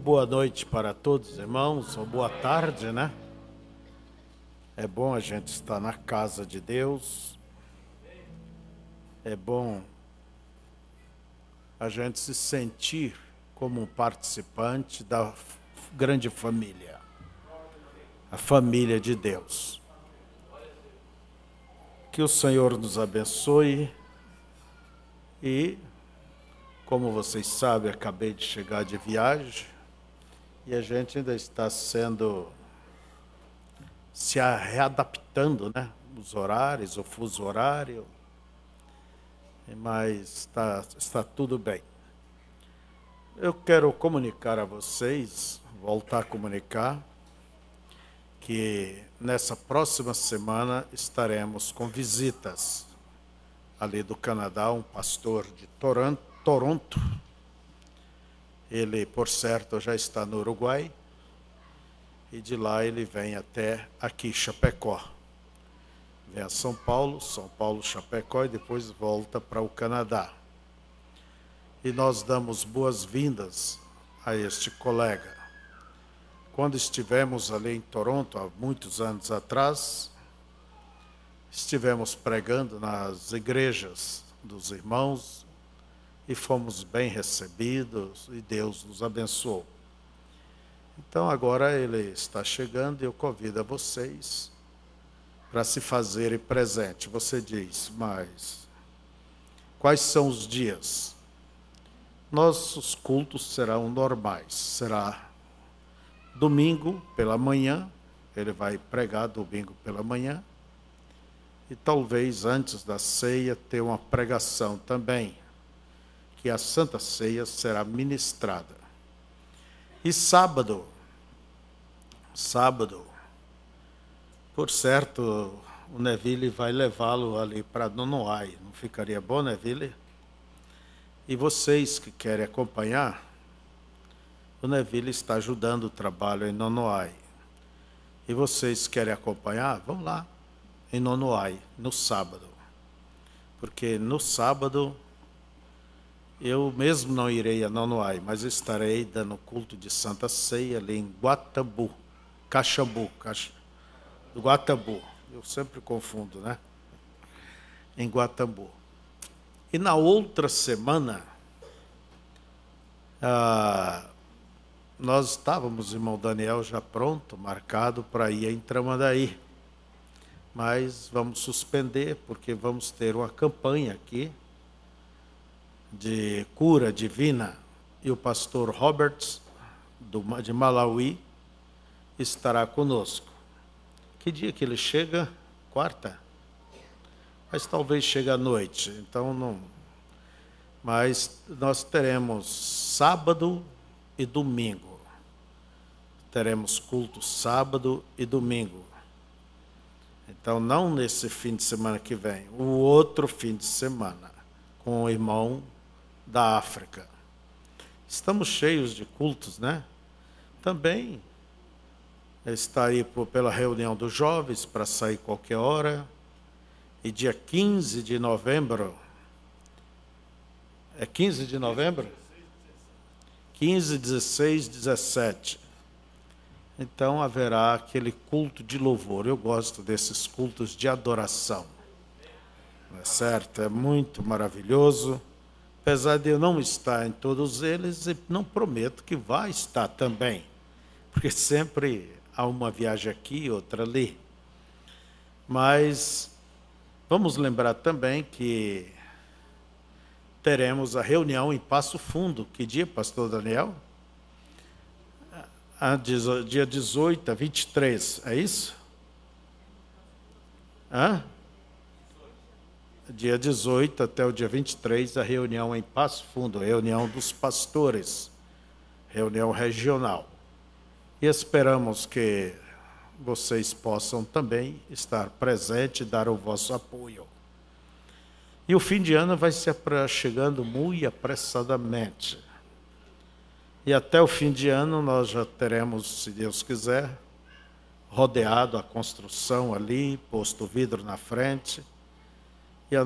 Boa noite para todos, irmãos, ou boa tarde, né? É bom a gente estar na casa de Deus, é bom a gente se sentir como um participante da grande família, a família de Deus. Que o Senhor nos abençoe e, como vocês sabem, acabei de chegar de viagem e a gente ainda está se readaptando, né? Os horários, o fuso horário, mas está tudo bem. Eu quero comunicar a vocês, voltar a comunicar, que nessa próxima semana estaremos com visitas ali do Canadá, um pastor de Toronto. Ele, por certo, já está no Uruguai. E de lá ele vem até aqui, Chapecó. Vem a São Paulo, Chapecó e depois volta para o Canadá. E nós damos boas-vindas a este colega. Quando estivemos ali em Toronto, há muitos anos atrás, estivemos pregando nas igrejas dos irmãos e fomos bem recebidos e Deus nos abençoou. Então agora ele está chegando e eu convido a vocês para se fazerem presente. Você diz, mas quais são os dias? Nossos cultos serão normais. Será domingo pela manhã, ele vai pregar domingo pela manhã. E talvez antes da ceia ter uma pregação também, que a Santa Ceia será ministrada. E sábado, por certo, o Neville vai levá-lo ali para Nonoai. Não ficaria bom, Neville? E vocês que querem acompanhar, o Neville está ajudando o trabalho em Nonoai. E vocês querem acompanhar? Vão lá, em Nonoai, no sábado. Porque no sábado eu mesmo não irei a Nonoai, mas estarei dando culto de Santa Ceia ali em Guatabu, Guatabu. Eu sempre confundo, né? Em Guatabu. E na outra semana, nós estávamos, irmão Daniel, já pronto, marcado para ir em Tramandaí. Mas vamos suspender, porque vamos ter uma campanha aqui de cura divina, e o pastor Roberts, de Malawi, estará conosco. Que dia que ele chega? Quarta? Mas talvez chegue à noite, então não. Mas nós teremos sábado e domingo. Teremos culto sábado e domingo. Então não nesse fim de semana que vem, o outro fim de semana, com o irmão da África. Estamos cheios de cultos, né? Também está aí pela reunião dos jovens para sair qualquer hora. E dia 15 de novembro, é 15 de novembro? 15, 16, 17. Então haverá aquele culto de louvor. Eu gosto desses cultos de adoração. Não é certo? É muito maravilhoso. Apesar de eu não estar em todos eles, não prometo que vá estar também. Porque sempre há uma viagem aqui e outra ali. Mas vamos lembrar também que teremos a reunião em Passo Fundo. Que dia, pastor Daniel? Dia 18 a 23, é isso? Dia 18 até o dia 23, a reunião em Passo Fundo, reunião dos pastores, reunião regional. E esperamos que vocês possam também estar presentes e dar o vosso apoio. E o fim de ano vai se chegando muito apressadamente. E até o fim de ano nós já teremos, se Deus quiser, rodeado a construção ali, posto vidro na frente. E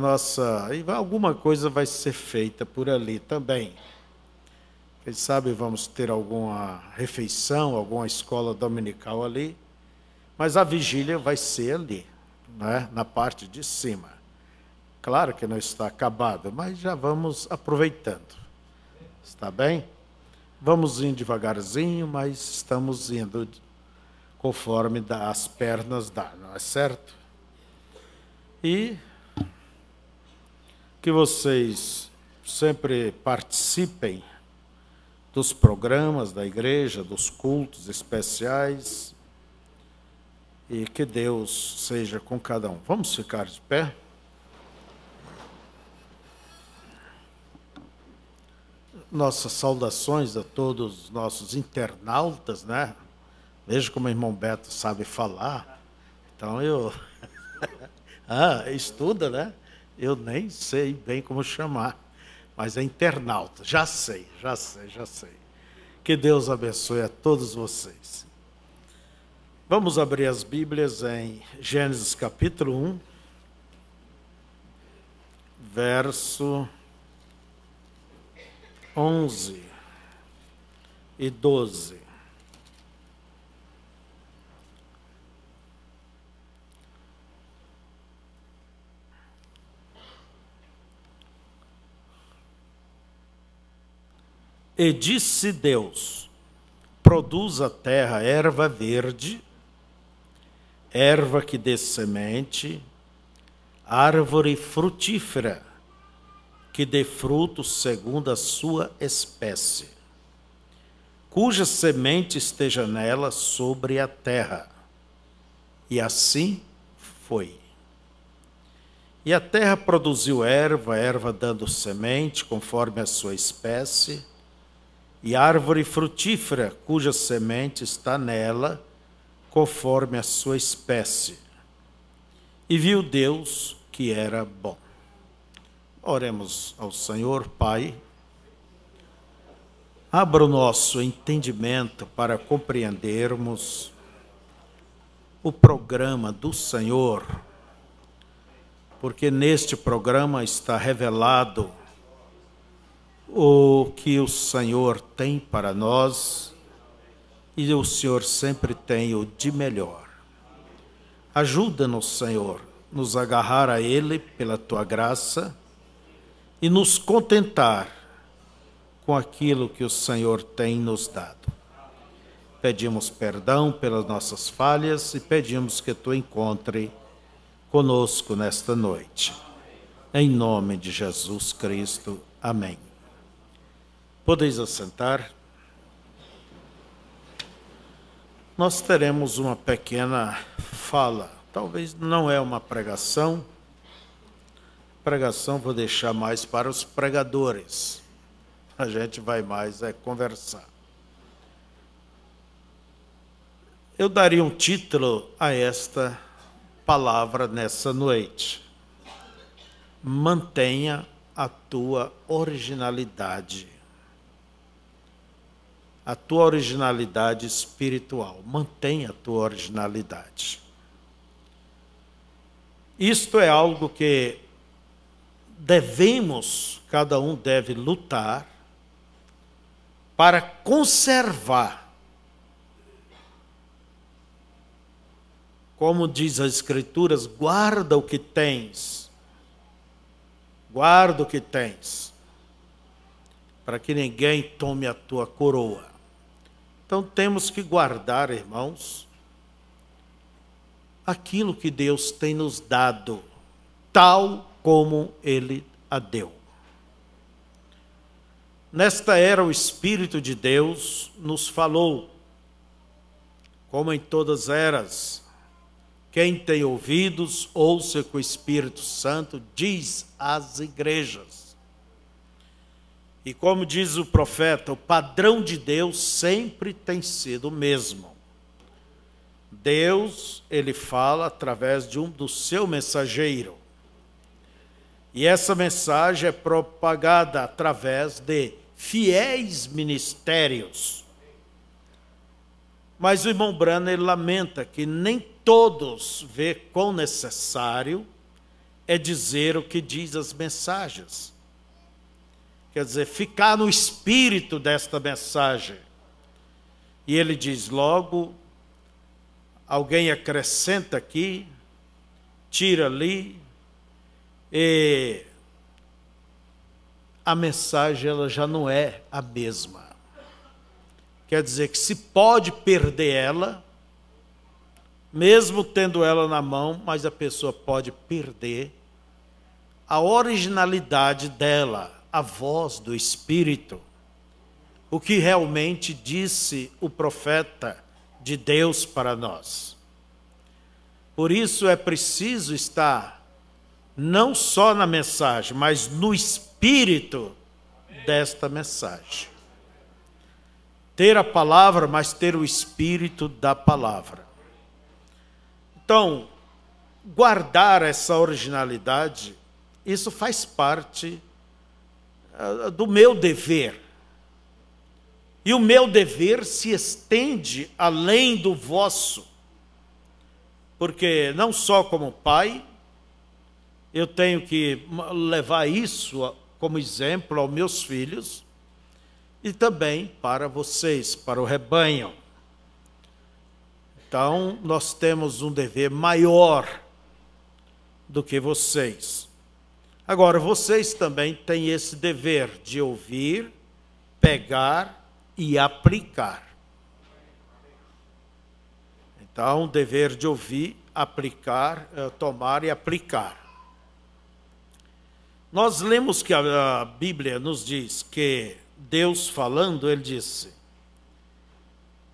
alguma coisa vai ser feita por ali também. Quem sabe vamos ter alguma refeição, alguma escola dominical ali, mas a vigília vai ser ali, né? Na parte de cima. Claro que não está acabado, mas já vamos aproveitando. Está bem? Vamos indo devagarzinho, mas estamos indo conforme as pernas dá, não é certo? E que vocês sempre participem dos programas da igreja, dos cultos especiais, e que Deus seja com cada um. Vamos ficar de pé? Nossas saudações a todos os nossos internautas, né? Veja como o irmão Beto sabe falar. Então eu... estuda, né? Eu nem sei bem como chamar, mas é internauta. Já sei. Que Deus abençoe a todos vocês. Vamos abrir as Bíblias em Gênesis capítulo 1, verso 11 e 12. E disse Deus: produz a terra erva verde, erva que dê semente, árvore frutífera, que dê frutos segundo a sua espécie, cuja semente esteja nela sobre a terra. E assim foi. E a terra produziu erva dando semente, conforme a sua espécie, e árvore frutífera, cuja semente está nela, conforme a sua espécie. E viu Deus que era bom. Oremos ao Senhor. Pai, abra o nosso entendimento para compreendermos o programa do Senhor, porque neste programa está revelado o que o Senhor tem para nós, e o Senhor sempre tem o de melhor. Ajuda-nos, Senhor, nos agarrar a Ele pela Tua graça e nos contentar com aquilo que o Senhor tem nos dado. Pedimos perdão pelas nossas falhas e pedimos que Tu encontre conosco nesta noite. Em nome de Jesus Cristo. Amém. Podeis assentar. Nós teremos uma pequena fala. Talvez não é uma pregação. Pregação vou deixar mais para os pregadores. A gente vai mais conversar. Eu daria um título a esta palavra nessa noite. Mantenha a tua originalidade. A tua originalidade espiritual. Mantenha a tua originalidade. Isto é algo que cada um deve lutar para conservar. Como diz as Escrituras, guarda o que tens. Guarda o que tens, para que ninguém tome a tua coroa. Então temos que guardar, irmãos, aquilo que Deus tem nos dado, tal como Ele a deu. Nesta era, o Espírito de Deus nos falou, como em todas as eras. Quem tem ouvidos, ouça o que o Espírito Santo diz às igrejas. E como diz o profeta, o padrão de Deus sempre tem sido o mesmo. Deus, Ele fala através do seu mensageiro. E essa mensagem é propagada através de fiéis ministérios. Mas o irmão Branham lamenta que nem todos vê quão necessário é dizer o que diz as mensagens. quer dizer, ficar no espírito desta mensagem. E ele diz logo, alguém acrescenta aqui, tira ali, e a mensagem ela já não é a mesma. Quer dizer que se pode perder ela, mesmo tendo ela na mão, mas a pessoa pode perder a originalidade dela, a voz do Espírito, o que realmente disse o profeta de Deus para nós. Por isso é preciso estar não só na mensagem, mas no espírito desta mensagem. Ter a palavra, mas ter o espírito da palavra. Então, guardar essa originalidade, isso faz parte do meu dever. E o meu dever se estende além do vosso. Porque não só como pai, eu tenho que levar isso como exemplo aos meus filhos, e também para vocês, para o rebanho. Então, nós temos um dever maior do que vocês. Agora, vocês também têm esse dever de ouvir, pegar e aplicar. Então, o dever de ouvir, aplicar, tomar e aplicar. Nós lemos que a Bíblia nos diz que Deus falando, ele disse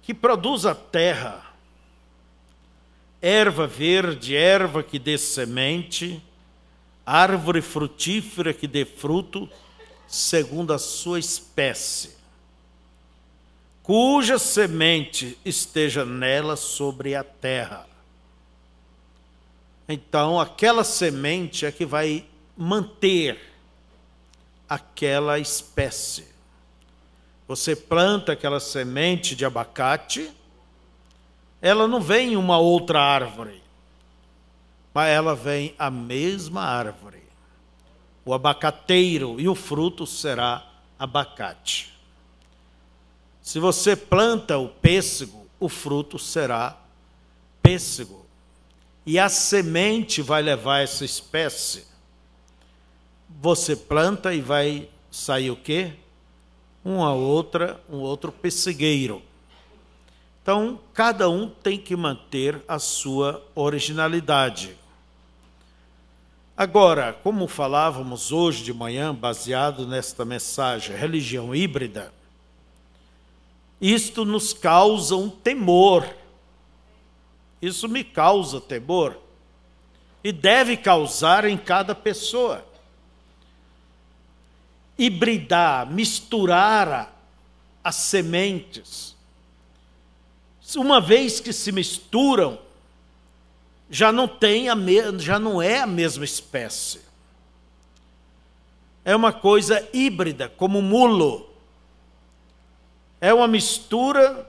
que produz a terra erva verde, erva que dê semente, árvore frutífera que dê fruto, segundo a sua espécie, cuja semente esteja nela sobre a terra. Então, aquela semente é que vai manter aquela espécie. Você planta aquela semente de abacate, ela não vem uma outra árvore, mas ela vem a mesma árvore. O abacateiro e o fruto será abacate. Se você planta o pêssego, o fruto será pêssego. E a semente vai levar essa espécie. Você planta e vai sair o quê? Um outro pessegueiro. Então, cada um tem que manter a sua originalidade. Agora, como falávamos hoje de manhã, baseado nesta mensagem, religião híbrida, isto nos causa um temor. Isso me causa temor. E deve causar em cada pessoa. Hibridar, misturar as sementes. Uma vez que se misturam, já não é a mesma espécie. É uma coisa híbrida, como mulo. É uma mistura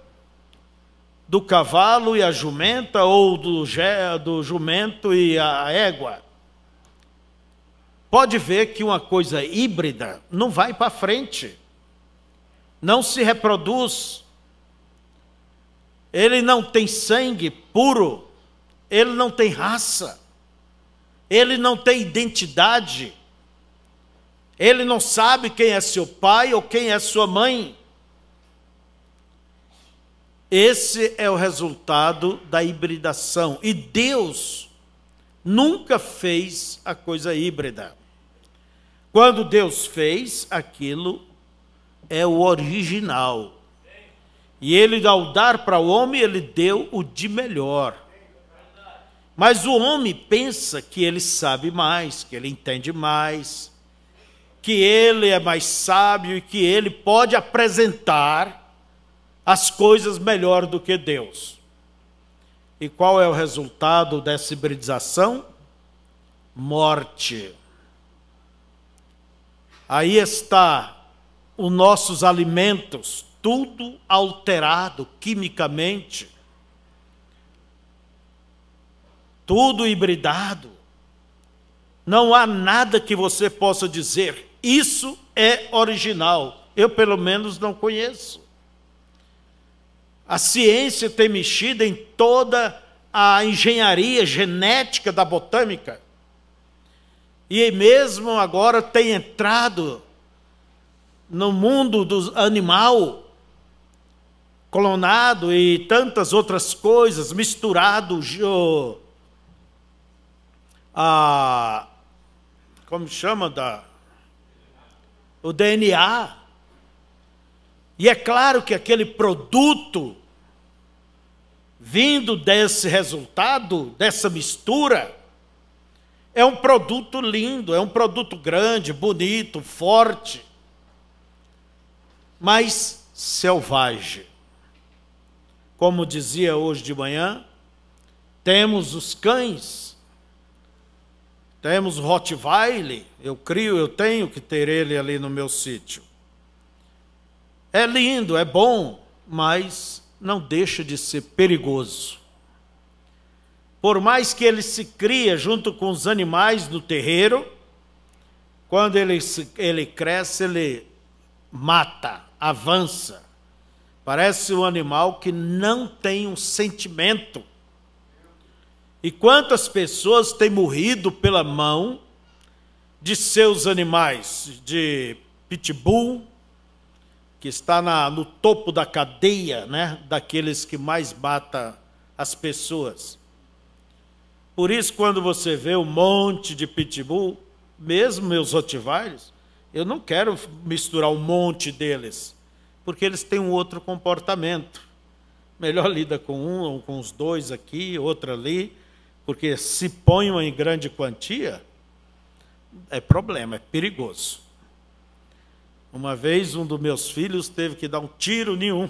do cavalo e a jumenta, ou do jumento e a égua. Pode ver que uma coisa híbrida não vai para frente, não se reproduz. Ele não tem sangue puro, ele não tem raça, ele não tem identidade, ele não sabe quem é seu pai ou quem é sua mãe. Esse é o resultado da hibridação. E Deus nunca fez a coisa híbrida. Quando Deus fez, aquilo é o original. E ele, ao dar para o homem, ele deu o de melhor. Mas o homem pensa que ele sabe mais, que ele entende mais, que ele é mais sábio e que ele pode apresentar as coisas melhor do que Deus. E qual é o resultado dessa hibridização? Morte. Aí está os nossos alimentos, tudo alterado quimicamente, tudo hibridado. Não há nada que você possa dizer, isso é original. Eu, pelo menos, não conheço. A ciência tem mexido em toda a engenharia genética da botânica. E mesmo agora tem entrado no mundo do animal clonado e tantas outras coisas, misturado como chama, o DNA. E é claro que aquele produto vindo desse resultado, dessa mistura, é um produto lindo, é um produto grande, bonito, forte, mas selvagem. Como dizia hoje de manhã, temos os cães, temos o Rottweiler, eu tenho que ter ele ali no meu sítio. É lindo, é bom, mas não deixa de ser perigoso. Por mais que ele se cria junto com os animais do terreiro, quando ele cresce, ele mata, avança. Parece um animal que não tem um sentimento. E quantas pessoas têm morrido pela mão de seus animais, de pitbull, que está no topo da cadeia, né, daqueles que mais matam as pessoas. Por isso, quando você vê um monte de pitbull, mesmo meus rottweilers, eu não quero misturar um monte deles, porque eles têm um outro comportamento. Melhor lida com um ou com os dois aqui, outro ali, porque se ponham em grande quantia, é problema, é perigoso. Uma vez um dos meus filhos teve que dar um tiro nenhum.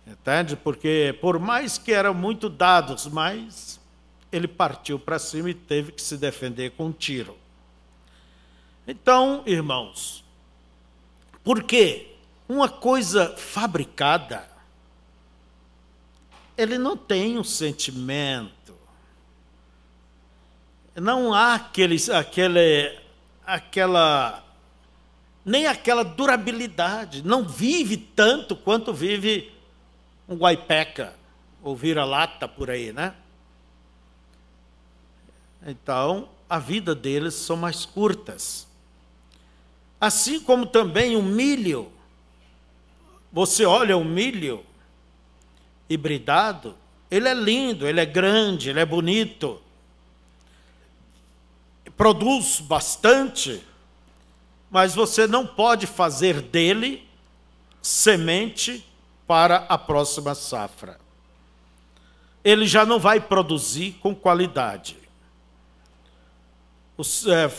Entende? Porque por mais que eram muito dados, mas ele partiu para cima e teve que se defender com um tiro. Então, irmãos, por quê? Uma coisa fabricada, ele não tem um sentimento. Não há nem aquela durabilidade, não vive tanto quanto vive um guaipeca, ou vira-lata por aí, né? Então, a vida deles são mais curtas. Assim como também o milho. Você olha o milho hibridado, ele é lindo, ele é grande, ele é bonito, produz bastante, mas você não pode fazer dele semente para a próxima safra. Ele já não vai produzir com qualidade.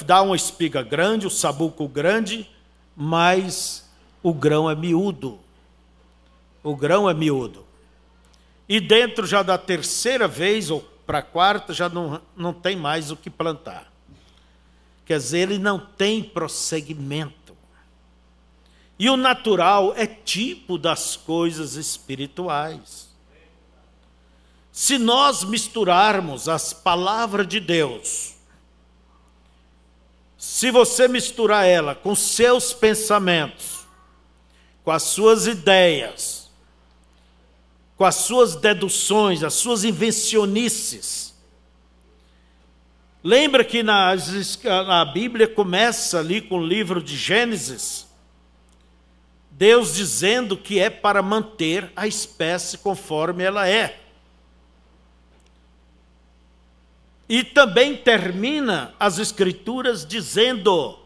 Dá uma espiga grande, o sabuco grande, mas o grão é miúdo. O grão é miúdo. E dentro já da terceira vez, ou para a quarta, já não tem mais o que plantar. Quer dizer, ele não tem prosseguimento. E o natural é tipo das coisas espirituais. Se nós misturarmos as palavras de Deus, se você misturar ela com seus pensamentos, com as suas ideias, com as suas deduções, as suas invencionices. Lembra que a Bíblia começa ali com o livro de Gênesis, Deus dizendo que é para manter a espécie conforme ela é. E também termina as Escrituras dizendo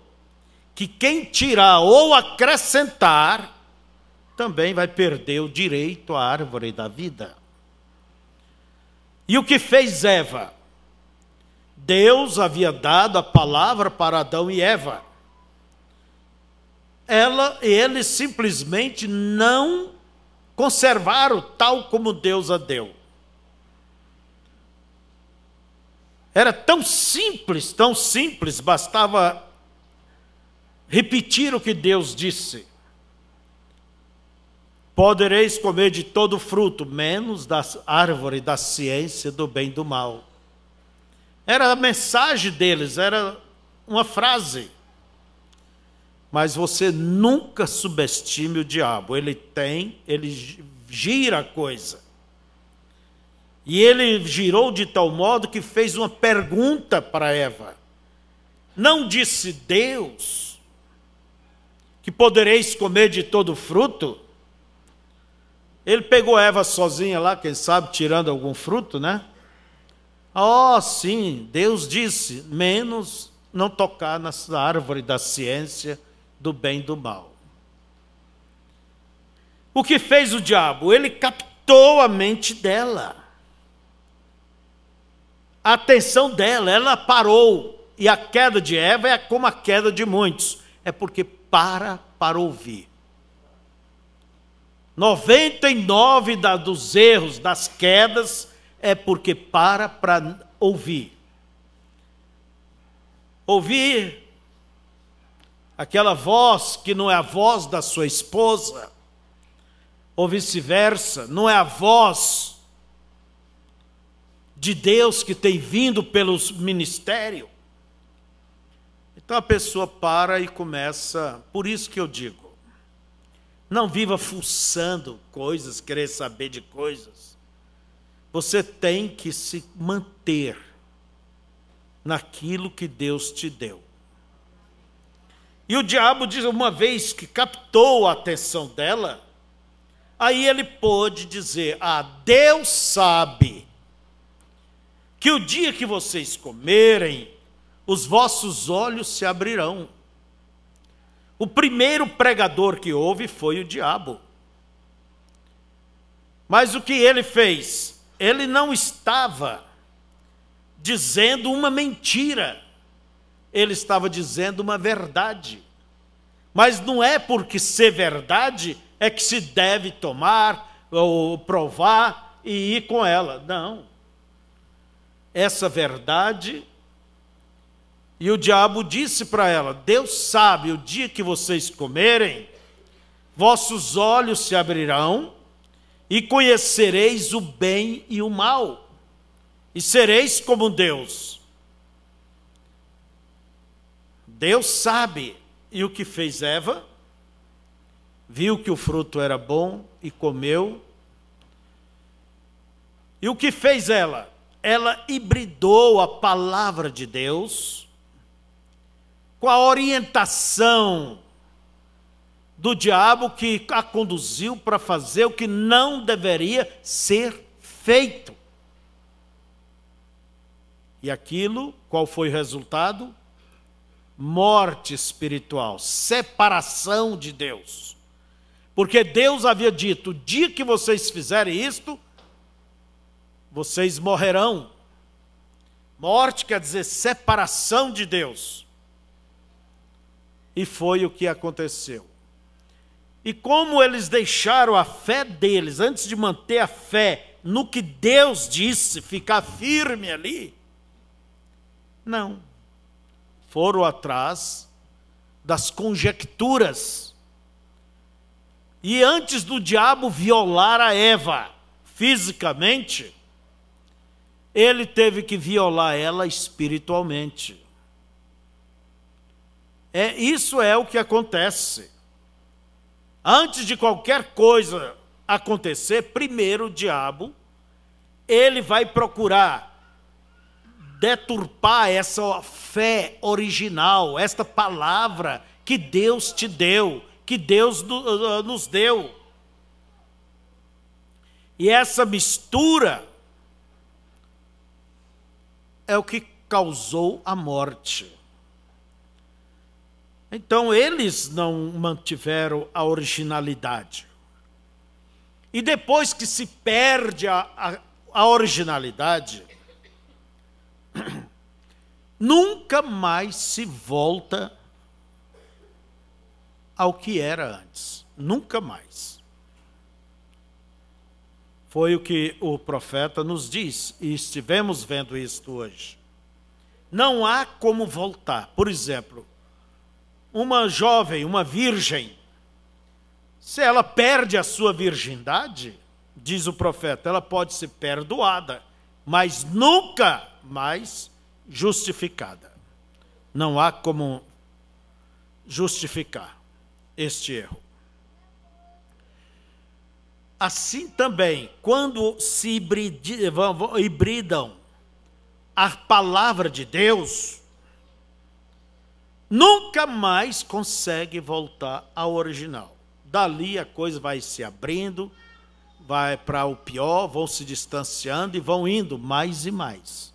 que quem tirar ou acrescentar também vai perder o direito à árvore da vida. E o que fez Eva? Deus havia dado a palavra para Adão e Eva. Eles simplesmente não conservaram tal como Deus a deu. Era tão simples, bastava repetir o que Deus disse. Podereis comer de todo fruto, menos da árvore da ciência do bem e do mal. Era a mensagem deles, era uma frase. Mas você nunca subestime o diabo. Ele gira a coisa. E ele girou de tal modo que fez uma pergunta para Eva. Não disse Deus que podereis comer de todo fruto? Ele pegou Eva sozinha lá, quem sabe, tirando algum fruto, né? Oh, sim, Deus disse, menos não tocar nessa árvore da ciência do bem e do mal. O que fez o diabo? Ele captou a mente dela. A atenção dela, ela parou. E a queda de Eva é como a queda de muitos. É porque para ouvir. 99 dos erros, das quedas, é porque para ouvir. Ouvir aquela voz que não é a voz da sua esposa, ou vice-versa, não é a voz de Deus que tem vindo pelo ministério. Então a pessoa para e começa, por isso que eu digo, não viva fuçando coisas, querer saber de coisas. Você tem que se manter naquilo que Deus te deu. E o diabo diz, uma vez que captou a atenção dela, aí ele pôde dizer, Deus sabe que o dia que vocês comerem, os vossos olhos se abrirão. O primeiro pregador que houve foi o diabo. Mas o que ele fez? Ele não estava dizendo uma mentira. Ele estava dizendo uma verdade. Mas não é porque ser verdade é que se deve tomar ou provar e ir com ela. Não. Essa verdade... E o diabo disse para ela, Deus sabe, o dia que vocês comerem, vossos olhos se abrirão e conhecereis o bem e o mal, e sereis como Deus. Deus sabe. E o que fez Eva? Viu que o fruto era bom e comeu. E o que fez ela? Ela hibridou a palavra de Deus com a orientação do diabo que a conduziu para fazer o que não deveria ser feito. E aquilo, qual foi o resultado? Morte espiritual, separação de Deus. Porque Deus havia dito, o dia que vocês fizerem isto, vocês morrerão. Morte quer dizer separação de Deus. E foi o que aconteceu. E como eles deixaram a fé deles, antes de manter a fé no que Deus disse, ficar firme ali, não. Foram atrás das conjecturas. E antes do diabo violar a Eva fisicamente, ele teve que violar ela espiritualmente. Isso é o que acontece. Antes de qualquer coisa acontecer, primeiro o diabo, ele vai procurar deturpar essa fé original, esta palavra que Deus te deu, que Deus nos deu. E essa mistura é o que causou a morte. Então, eles não mantiveram a originalidade. E depois que se perde a originalidade, nunca mais se volta ao que era antes. Nunca mais. Foi o que o profeta nos diz, e estivemos vendo isto hoje. Não há como voltar. Por exemplo, uma jovem, uma virgem, se ela perde a sua virgindade, diz o profeta, ela pode ser perdoada, mas nunca mais justificada. Não há como justificar este erro. Assim também, quando se hibridam a palavra de Deus, nunca mais consegue voltar ao original. Dali a coisa vai se abrindo, vai para o pior, vão se distanciando e vão indo mais e mais.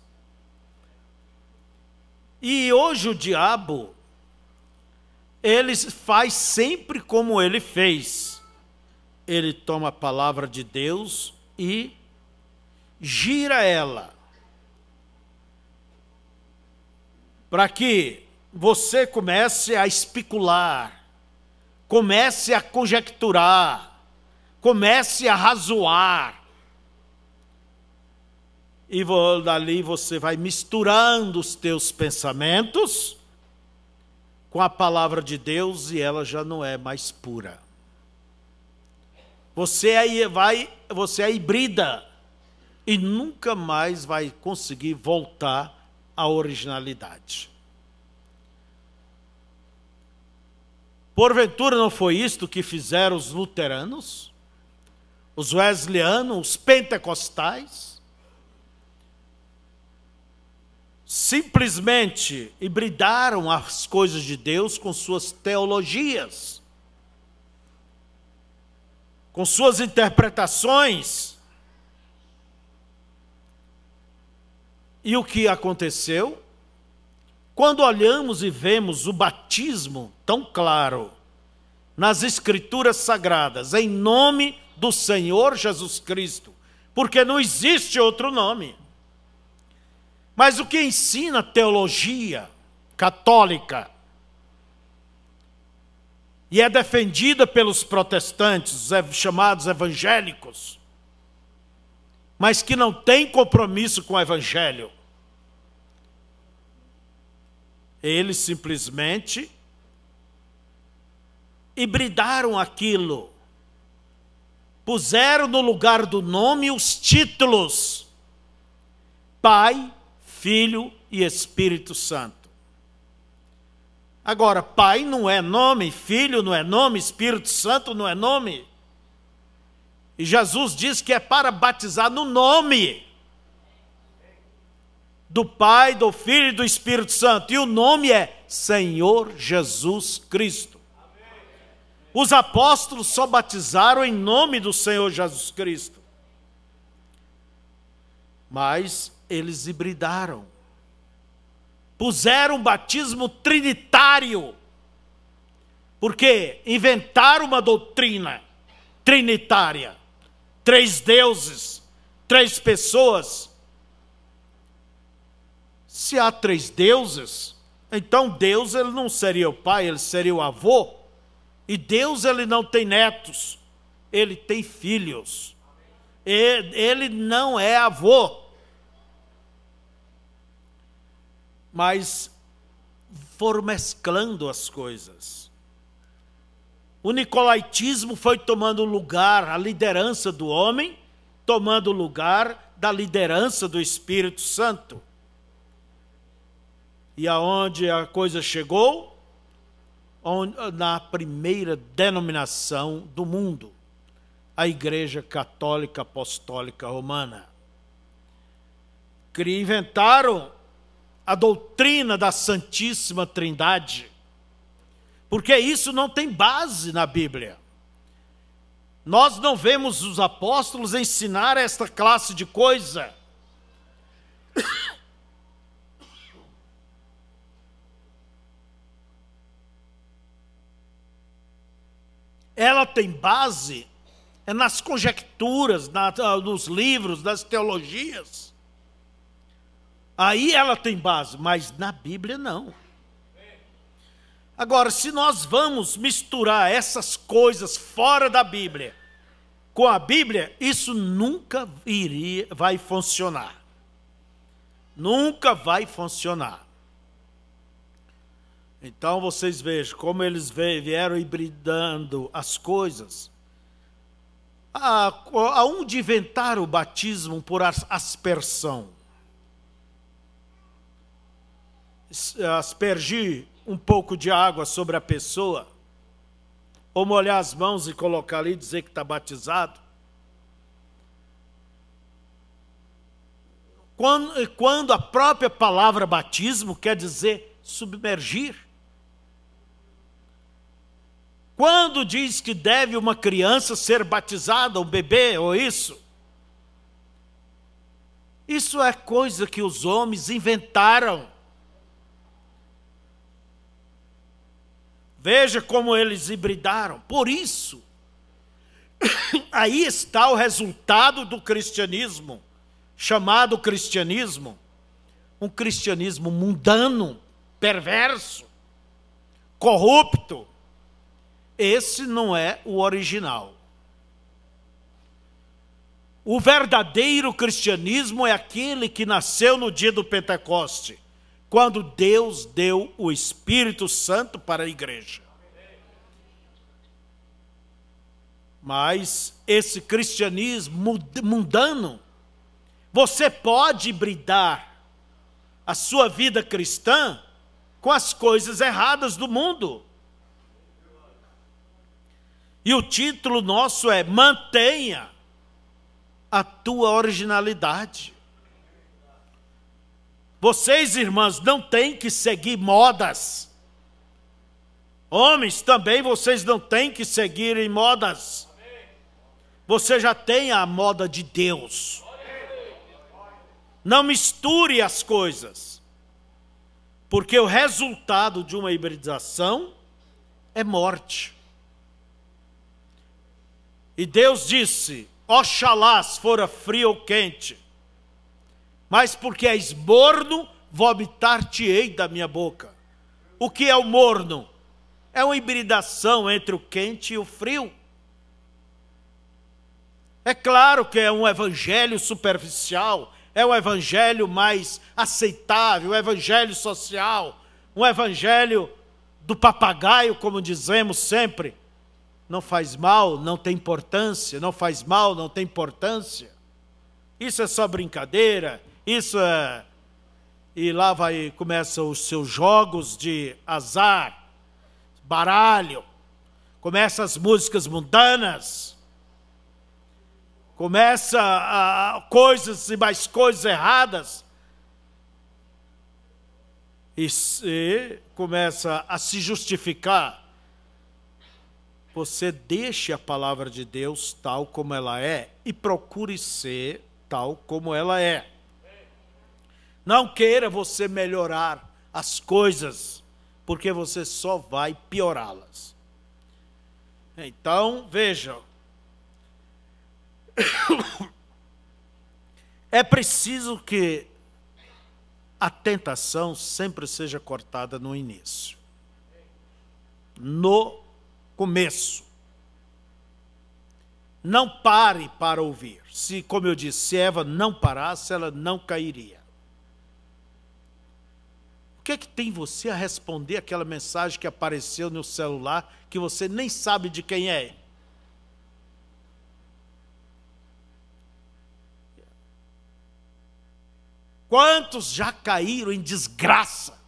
E hoje o diabo, ele faz sempre como ele fez. Ele toma a palavra de Deus e gira ela, para que você comece a especular, comece a conjecturar, comece a razoar. E dali você vai misturando os teus pensamentos com a palavra de Deus e ela já não é mais pura. Você é híbrida e nunca mais vai conseguir voltar à originalidade. Porventura não foi isto que fizeram os luteranos, os wesleyanos, os pentecostais? Simplesmente hibridaram as coisas de Deus com suas teologias, com suas interpretações. E o que aconteceu? Quando olhamos e vemos o batismo tão claro nas Escrituras Sagradas, em nome do Senhor Jesus Cristo, porque não existe outro nome. Mas o que ensina a teologia católica e é defendida pelos protestantes, os chamados evangélicos, mas que não tem compromisso com o evangelho, eles simplesmente hibridaram aquilo, puseram no lugar do nome os títulos Pai, Filho e Espírito Santo. Agora, Pai não é nome, Filho não é nome, Espírito Santo não é nome. E Jesus diz que é para batizar no nome do Pai, do Filho e do Espírito Santo. E o nome é Senhor Jesus Cristo. Os apóstolos só batizaram em nome do Senhor Jesus Cristo. Mas eles hibridaram. Puseram um batismo trinitário. Porque inventaram uma doutrina trinitária. 3 deuses, 3 pessoas. Se há 3 deuses, então Deus ele não seria o pai, ele seria o avô. E Deus ele não tem netos, ele tem filhos. Ele não é avô. Mas foram mesclando as coisas. O nicolaítismo foi tomando lugar, a liderança do homem, tomando lugar da liderança do Espírito Santo. E aonde a coisa chegou? Na primeira denominação do mundo, a Igreja Católica Apostólica Romana. Que inventaram a doutrina da Santíssima Trindade, porque isso não tem base na Bíblia. Nós não vemos os apóstolos ensinar esta classe de coisa. Ela tem base nas conjecturas, nos livros, nas teologias. Aí ela tem base, mas na Bíblia não. Agora, se nós vamos misturar essas coisas fora da Bíblia com a Bíblia, isso nunca vai funcionar. Nunca vai funcionar. Então vocês vejam como eles vieram hibridando as coisas. Aonde inventaram o batismo por aspersão? Aspergir um pouco de água sobre a pessoa, ou molhar as mãos e colocar ali e dizer que está batizado. Quando a própria palavra batismo quer dizer submergir. Quando diz que deve uma criança ser batizada, um bebê, ou isso é coisa que os homens inventaram. Veja como eles hibridaram. Por isso, aí está o resultado do cristianismo, chamado cristianismo, um cristianismo mundano, perverso, corrupto. Esse não é o original. O verdadeiro cristianismo é aquele que nasceu no dia do Pentecoste, quando Deus deu o Espírito Santo para a igreja. Mas esse cristianismo mundano, você pode hibridar a sua vida cristã com as coisas erradas do mundo. E o título nosso é Mantenha a tua originalidade. Vocês, irmãs, não têm que seguir modas. Homens também, vocês não têm que seguir em modas. Você já tem a moda de Deus. Não misture as coisas, porque o resultado de uma hibridização é morte. E Deus disse: oxalá fora frio ou quente, mas porque és morno, vomitar-te-ei da minha boca. O que é o morno? É uma hibridação entre o quente e o frio. É claro que é um evangelho superficial, é um evangelho mais aceitável, um evangelho social, um evangelho do papagaio, como dizemos sempre. Não faz mal, não tem importância, não faz mal, não tem importância. Isso é só brincadeira, isso é... E lá começam os seus jogos de azar, baralho, começam as músicas mundanas, começa coisas e mais coisas erradas, e começa a se justificar. Você deixe a palavra de Deus tal como ela é e procure ser tal como ela é. Não queira você melhorar as coisas, porque você só vai piorá-las. Então, vejam. É preciso que a tentação sempre seja cortada no início. No começo. Não pare para ouvir. Se, como eu disse, se Eva não parasse, ela não cairia. O que é que tem você a responder aquela mensagem que apareceu no celular que você nem sabe de quem é? Quantos já caíram em desgraça?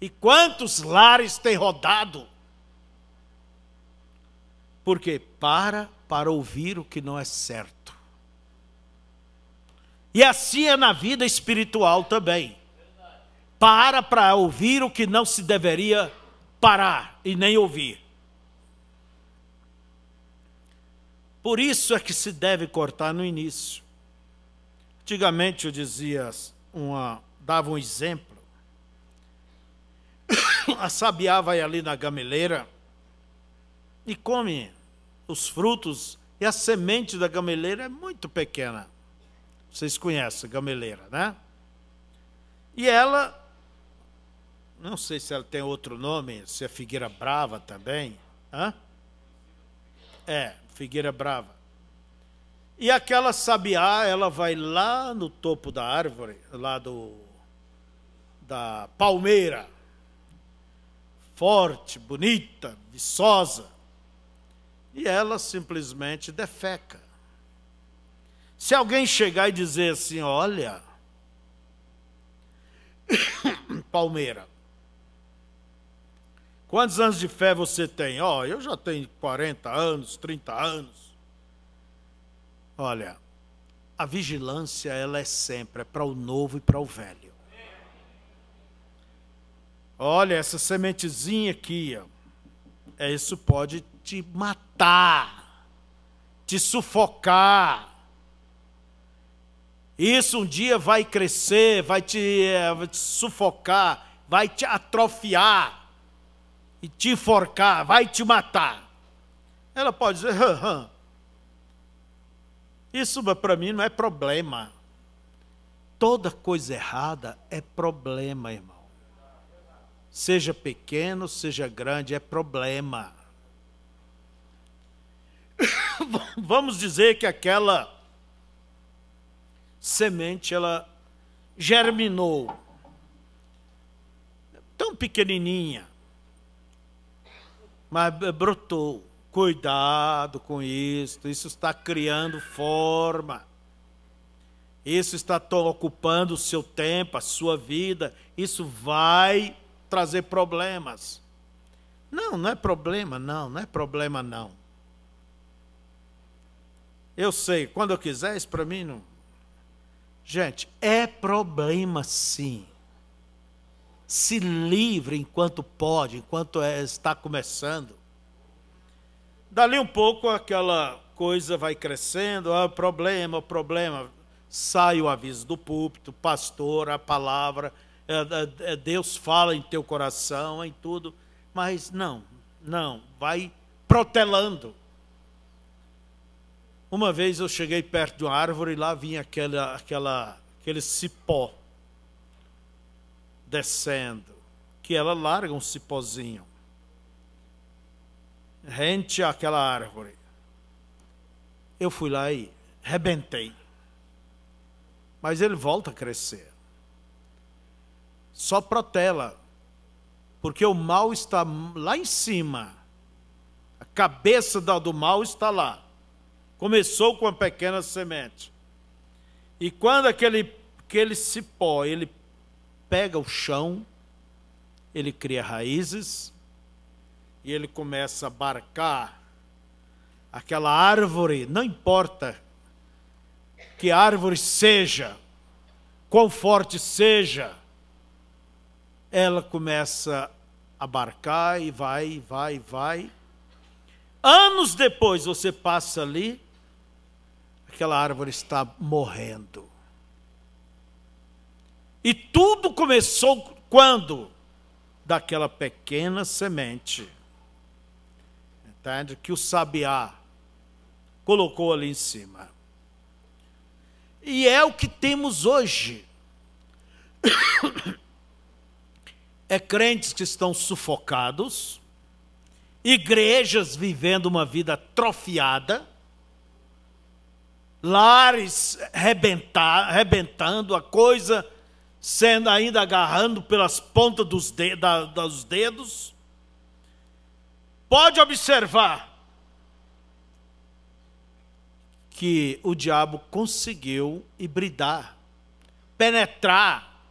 E quantos lares têm rodado? Porque para ouvir o que não é certo. E assim é na vida espiritual também. Para ouvir o que não se deveria parar e nem ouvir. Por isso é que se deve cortar no início. Antigamente eu dizia, dava um exemplo. A sabiá vai ali na gameleira e come os frutos, e a semente da gameleira é muito pequena. Vocês conhecem a gameleira, né? E ela, não sei se ela tem outro nome, se é figueira brava também. Hã? É, figueira brava. E aquela sabiá, ela vai lá no topo da árvore, lá da palmeira, forte, bonita, viçosa, e ela simplesmente defeca. Se alguém chegar e dizer assim, olha, palmeira, Quantos anos de fé você tem? Ó, eu já tenho 40 anos, 30 anos. Olha, a vigilância, ela é sempre, é para o novo e para o velho. Olha, essa sementezinha aqui, ó, isso pode te matar, te sufocar. Isso um dia vai crescer, vai te sufocar, vai te atrofiar e te enforcar, vai te matar. Ela pode dizer, isso para mim não é problema. Toda coisa errada é problema, irmão. Seja pequeno, seja grande, é problema. Vamos dizer que aquela semente, ela germinou, tão pequenininha, mas brotou. Cuidado com isso está criando forma, isso está ocupando o seu tempo, a sua vida, isso vai trazer problemas. Não é problema, não é problema, não. Eu sei, quando eu quiser, isso para mim não... Gente, é problema sim. Se livre enquanto pode, enquanto está começando. Dali um pouco aquela coisa vai crescendo, problema. Sai o aviso do púlpito, pastor, a palavra, Deus fala em teu coração, em tudo. Mas não, vai protelando. Uma vez eu cheguei perto de uma árvore e lá vinha aquele cipó descendo, que ela larga um cipózinho rente àquela árvore. Eu fui lá e rebentei, mas ele volta a crescer. Só protela, porque o mal está lá em cima, a cabeça do mal está lá. Começou com uma pequena semente. E quando aquele cipó, ele pega o chão, ele cria raízes, e ele começa a abarcar aquela árvore, não importa que árvore seja, quão forte seja, ela começa a abarcar e vai. Anos depois você passa ali, aquela árvore está morrendo. E tudo começou quando? Daquela pequena semente, entende? Que o sabiá colocou ali em cima. E é o que temos hoje. É crentes que estão sufocados, igrejas vivendo uma vida atrofiada, lares rebentando, a coisa sendo ainda agarrando pelas pontas dos dedos. Pode observar que o diabo conseguiu hibridar, penetrar,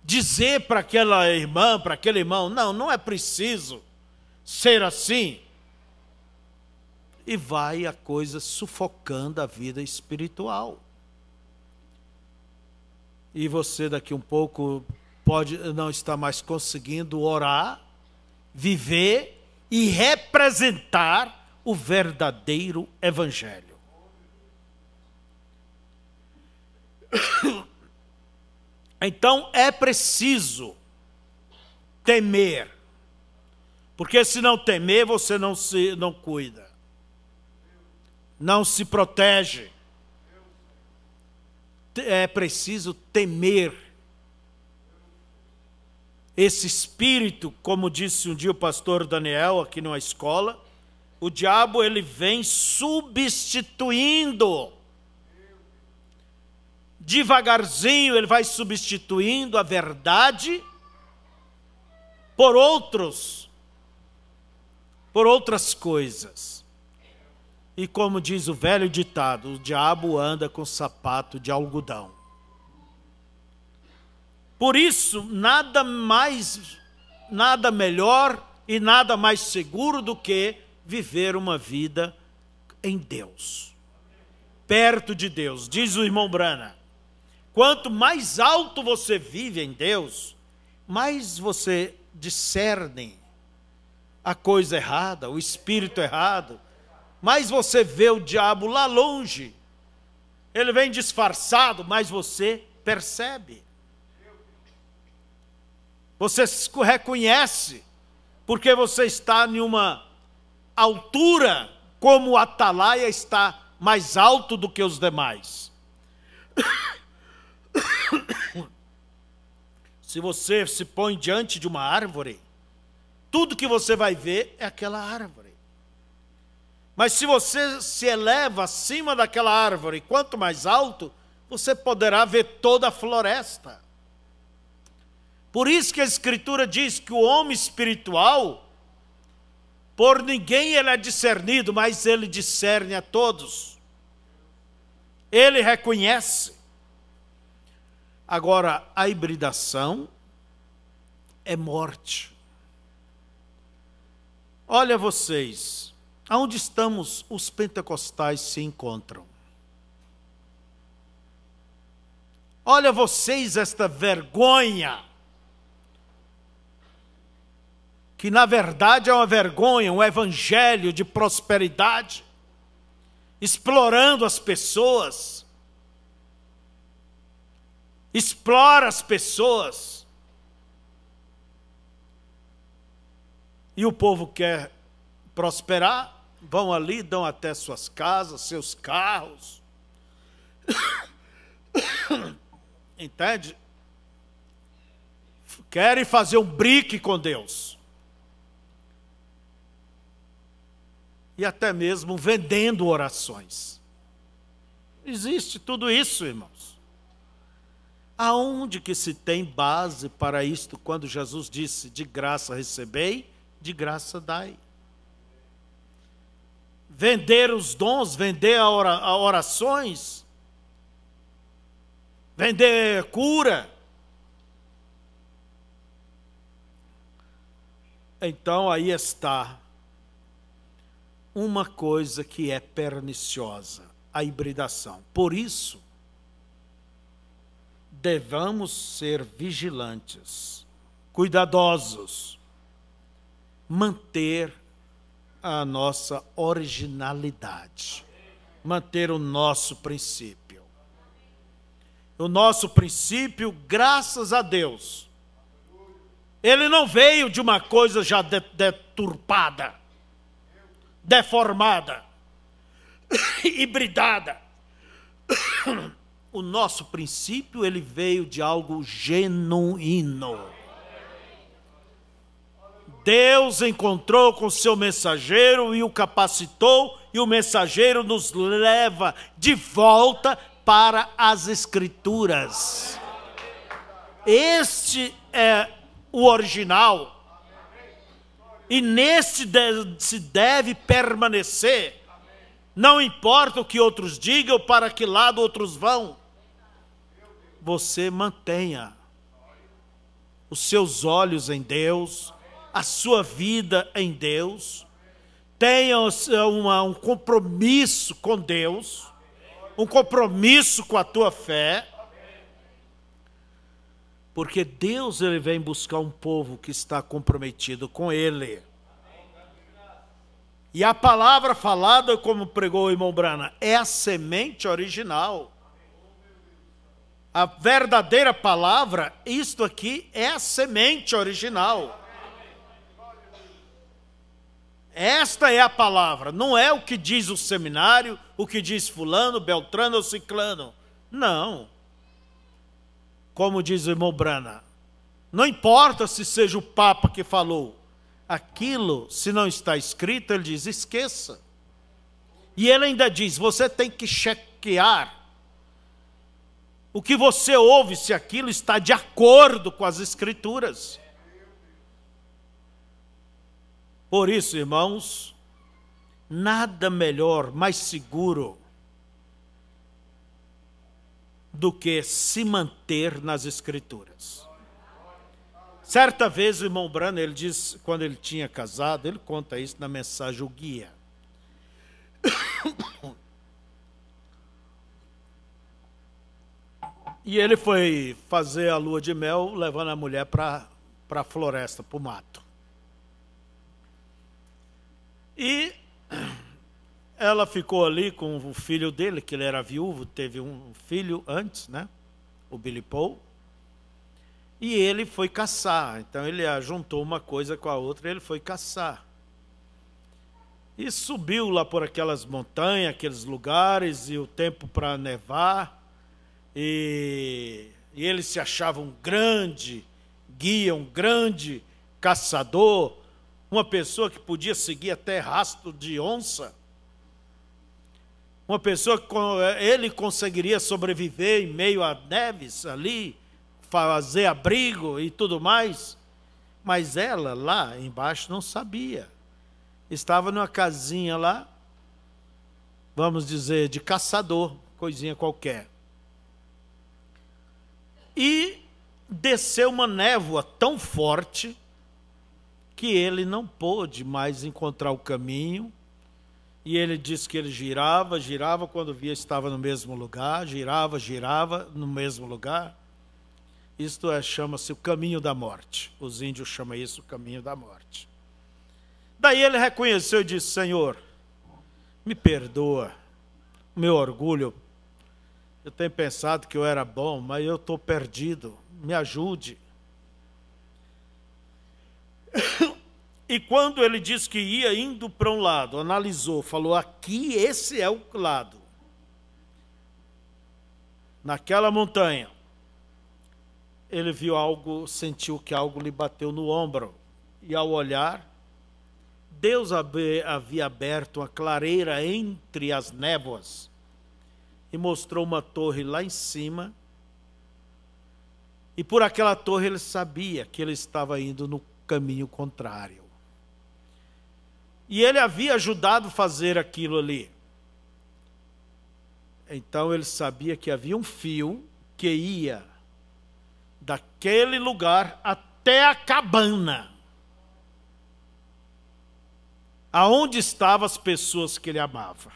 dizer para aquela irmã, para aquele irmão, não é preciso ser assim. E vai a coisa sufocando a vida espiritual. E você daqui um pouco pode não estar mais conseguindo orar, viver e representar o verdadeiro evangelho. Então é preciso temer, porque se não temer, você não cuida, não se protege. É preciso temer esse espírito, como disse um dia o pastor Daniel aqui numa escola. O diabo, ele vem substituindo, devagarzinho ele vai substituindo a verdade por outras coisas. E como diz o velho ditado, o diabo anda com sapato de algodão. Por isso, nada melhor e nada mais seguro do que viver uma vida em Deus, perto de Deus. Diz o irmão Brana, quanto mais alto você vive em Deus, mais você discerne a coisa errada, o espírito errado, mais você vê o diabo lá longe. Ele vem disfarçado, mas você percebe. Você se reconhece, porque você está em uma altura, como o atalaia está mais alto do que os demais. Se você se põe diante de uma árvore, tudo que você vai ver é aquela árvore. Mas se você se eleva acima daquela árvore, quanto mais alto, você poderá ver toda a floresta. Por isso que a Escritura diz que o homem espiritual, por ninguém ele é discernido, mas ele discerne a todos. Ele reconhece. Agora, a hibridação é morte. Olha vocês, aonde estamos os pentecostais se encontram. Olha vocês esta vergonha, que na verdade é uma vergonha, um evangelho de prosperidade, explorando as pessoas, explora as pessoas, e o povo quer prosperar, vão ali, dão até suas casas, seus carros, entende? Querem fazer um brique com Deus. E até mesmo vendendo orações. Existe tudo isso, irmãos. Aonde que se tem base para isto, quando Jesus disse, de graça recebei, de graça dai? Vender os dons, vender a orações, vender cura. Então aí está uma coisa que é perniciosa, a hibridação. Por isso, devamos ser vigilantes, cuidadosos, manter a nossa originalidade, manter o nosso princípio. O nosso princípio, graças a Deus, ele não veio de uma coisa já deturpada, deformada, hibridada. O nosso princípio, ele veio de algo genuíno. Deus encontrou com seu mensageiro e o capacitou, e o mensageiro nos leva de volta para as Escrituras. Este é o original. E neste se deve permanecer. Não importa o que outros digam, para que lado outros vão. Você mantenha os seus olhos em Deus, a sua vida em Deus. Tenha um compromisso com Deus, um compromisso com a tua fé. Porque Deus, ele vem buscar um povo que está comprometido com ele. E a palavra falada, como pregou o irmão Brana, é a semente original. A verdadeira palavra, isto aqui é a semente original. Esta é a palavra, não é o que diz o seminário, o que diz fulano, beltrano ou ciclano. Não. Como diz o irmão Brana, não importa se seja o Papa que falou, aquilo, se não está escrito, ele diz, esqueça. E ele ainda diz, você tem que chequear o que você ouve, se aquilo está de acordo com as Escrituras. Por isso, irmãos, nada melhor, mais seguro do que se manter nas Escrituras. Certa vez o irmão Branham, ele disse, quando ele tinha casado, ele conta isso na mensagem O Guia. E ele foi fazer a lua de mel, levando a mulher para a floresta, para o mato. E ela ficou ali com o filho dele, que ele era viúvo, teve um filho antes, né? O Billy Paul. E ele foi caçar. Então ele juntou uma coisa com a outra e ele foi caçar. E subiu lá por aquelas montanhas, aqueles lugares, e o tempo para nevar. E ele se achava um grande guia, um grande caçador, uma pessoa que podia seguir até rastro de onça. Uma pessoa que ele conseguiria sobreviver em meio a neves ali, fazer abrigo e tudo mais. Mas ela lá embaixo não sabia. Estava numa casinha lá, vamos dizer, de caçador, coisinha qualquer. E desceu uma névoa tão forte que ele não pôde mais encontrar o caminho. E ele disse que ele girava, quando via estava no mesmo lugar, girava no mesmo lugar. Isto chama-se o caminho da morte. Os índios chamam isso o caminho da morte. Daí ele reconheceu e disse: Senhor, me perdoa, meu orgulho. Eu tenho pensado que eu era bom, mas eu estou perdido, me ajude. E quando ele disse que ia indo para um lado, analisou, falou: aqui esse é o lado. Naquela montanha, ele viu algo, sentiu que algo lhe bateu no ombro. E ao olhar, Deus havia aberto uma clareira entre as névoas e mostrou uma torre lá em cima. E por aquela torre ele sabia que ele estava indo no caminho contrário. E ele havia ajudado a fazer aquilo ali. Então ele sabia que havia um fio que ia daquele lugar até a cabana, aonde estavam as pessoas que ele amava.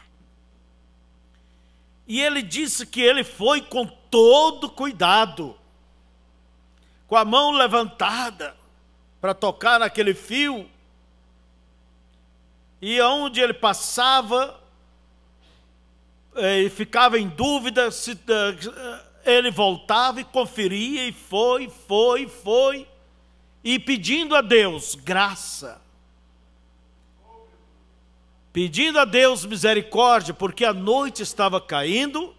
E ele disse que ele foi com todo cuidado, com a mão levantada para tocar naquele fio. E onde ele passava, e ficava em dúvida, se ele voltava e conferia, e foi, e pedindo a Deus graça, pedindo a Deus misericórdia, porque a noite estava caindo,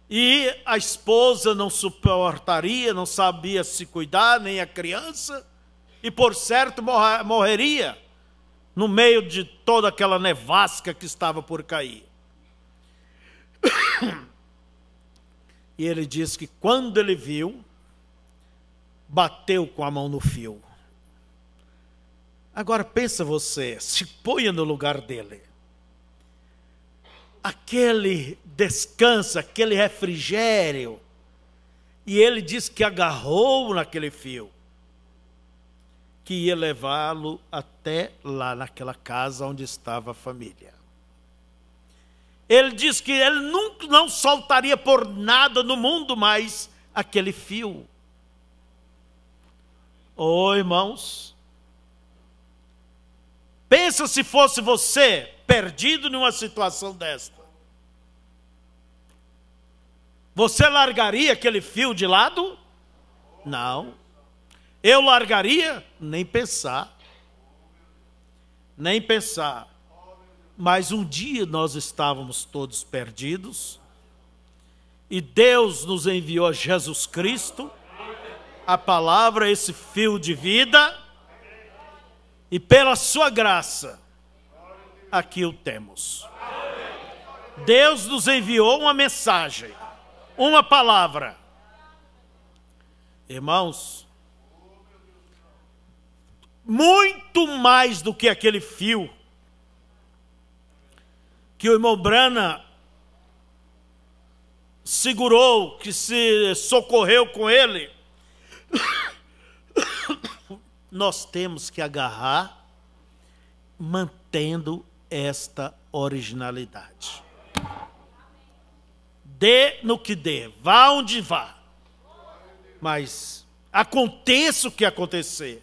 e a esposa não suportaria, não sabia se cuidar, nem a criança, e por certo morreria, no meio de toda aquela nevasca que estava por cair. E ele diz que quando ele viu, bateu com a mão no fio. Agora pensa você, se ponha no lugar dele. Aquele descanso, aquele refrigério. E ele diz que agarrou naquele fio, que ia levá-lo até lá naquela casa onde estava a família. Ele diz que ele nunca não soltaria por nada no mundo mais aquele fio. Oh, irmãos, pensa se fosse você perdido numa situação desta. Você largaria aquele fio de lado? Não. Eu largaria? Nem pensar. Nem pensar. Mas um dia nós estávamos todos perdidos, e Deus nos enviou Jesus Cristo, a palavra, esse fio de vida, e pela sua graça, aqui o temos. Deus nos enviou uma mensagem, uma palavra. Irmãos, muito mais do que aquele fio que o irmão Branham segurou, que se socorreu com ele, nós temos que agarrar, mantendo esta originalidade. Dê no que dê, vá onde vá, mas aconteça o que acontecer.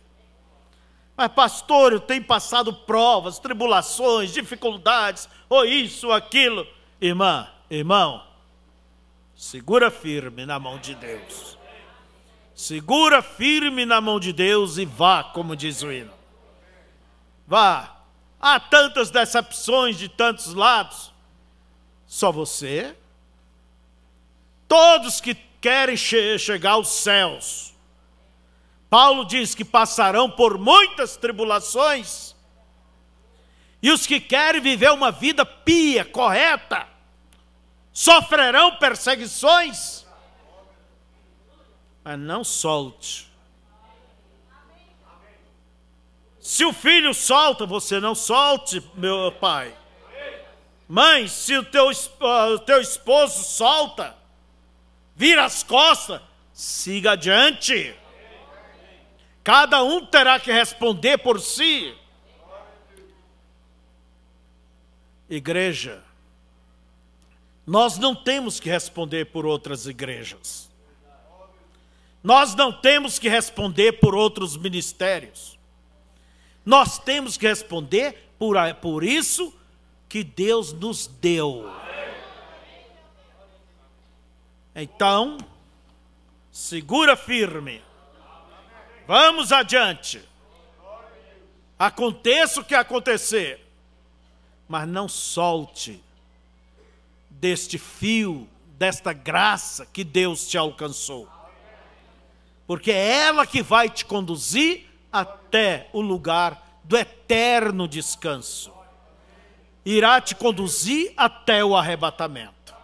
Mas pastor, eu tenho passado provas, tribulações, dificuldades, ou isso, ou aquilo. Irmã, irmão, segura firme na mão de Deus. Segura firme na mão de Deus e vá, como diz o hino. Vá. Há tantas decepções de tantos lados. Só você. Todos que querem chegar aos céus. Paulo diz que passarão por muitas tribulações. E os que querem viver uma vida pia, correta, sofrerão perseguições. Mas não solte. Se o filho solta, você não solte, meu pai. Mãe, se o teu esposo solta, vira as costas, siga adiante. Cada um terá que responder por si. Igreja, nós não temos que responder por outras igrejas. Nós não temos que responder por outros ministérios. Nós temos que responder por isso que Deus nos deu. Então, segura firme. Vamos adiante. Aconteça o que acontecer, mas não solte deste fio, desta graça que Deus te alcançou. Porque é ela que vai te conduzir até o lugar do eterno descanso. Irá te conduzir até o arrebatamento.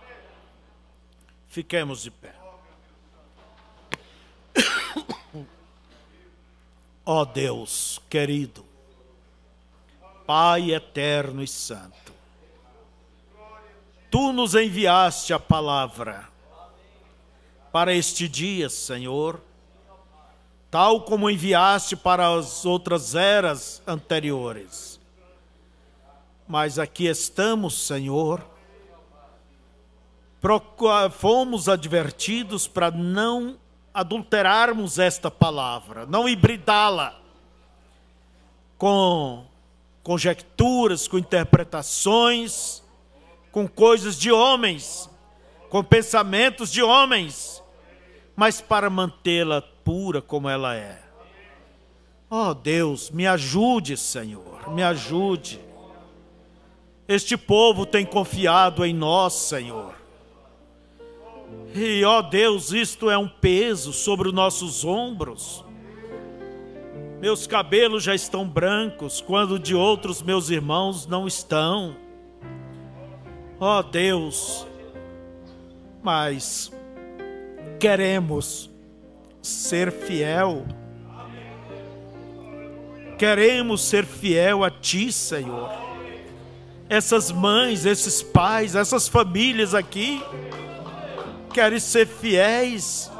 Fiquemos de pé. Ó Deus querido, Pai eterno e santo, Tu nos enviaste a palavra para este dia, Senhor, tal como enviaste para as outras eras anteriores. Mas aqui estamos, Senhor, fomos advertidos para não adulterarmos esta palavra, não hibridá-la com conjecturas, com interpretações, com coisas de homens, com pensamentos de homens, mas para mantê-la pura como ela é. Ó Deus, me ajude, Senhor, me ajude. Este povo tem confiado em nós, Senhor. E, ó Deus, isto é um peso sobre os nossos ombros. Meus cabelos já estão brancos, quando de outros meus irmãos não estão. Ó Deus, mas queremos ser fiel. Queremos ser fiel a Ti, Senhor. Essas mães, esses pais, essas famílias aqui querem ser fiéis,